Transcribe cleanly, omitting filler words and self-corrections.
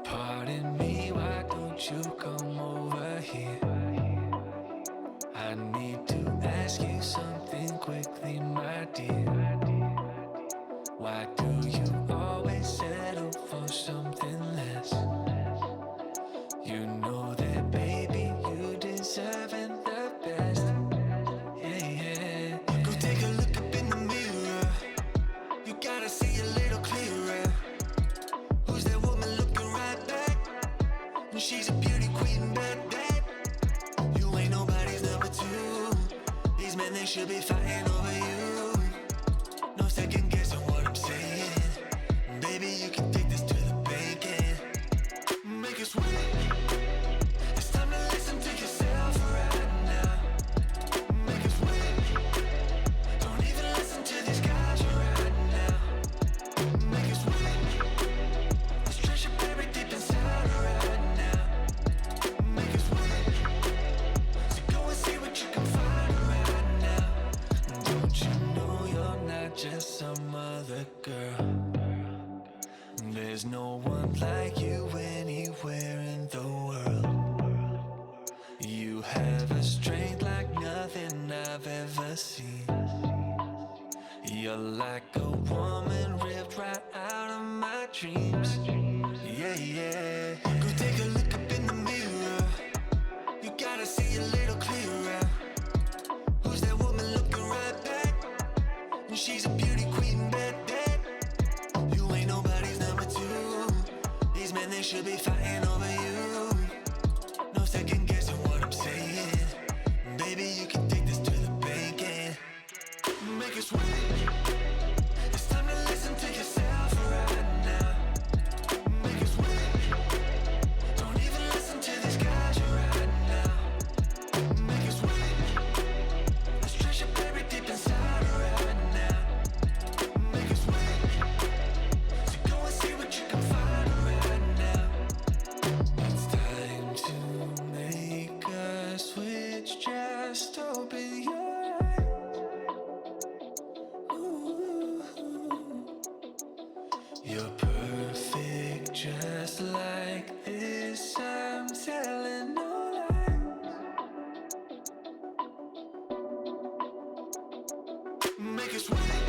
Pardon me, why don't you come over here? I need to ask you something quickly, my dear. Why do you always settle for something less? You know that, baby, you deserving the best. Yeah, yeah. Go take a look up in the mirror. You gotta see a little clearer. Who's that woman looking right back? She's a beauty queen, bad, bad. You ain't nobody's number two. These men, they should be fighting over you. No second guessing what I'm saying. Baby, you can take this to the bank and make it sweet. It's time to listen to yourself right now. Make it sweet. Don't even listen to these guys right now. Make it sweet. This treasure buried deep inside right now. Make it sweet. So go and see what you can find right now. Don't you know you're not just some other girl? There's no one like you anywhere in the world. You have a strength like nothing I've ever seen. You're like a woman ripped right out of my dreams. Yeah, yeah. Go take a look up in the mirror. You gotta see a little clearer. Who's that woman looking right back? She's a beauty queen, bad, bad. You ain't nobody's number two. These men, they should be fighting over you. No second guessing what I'm saying. Baby, you can take this to the bank and make it sweet. It's time to listen to yourself right now. Make it sweet. Don't even listen to these guys right now. Make it sweet. This treasure buried deep inside right now. Make it sweet. So go and see what you can find right now. It's time to make a switch. Just open your eyes. Ooh. You're perfect just like this. I'm telling no lies. Make it sweet.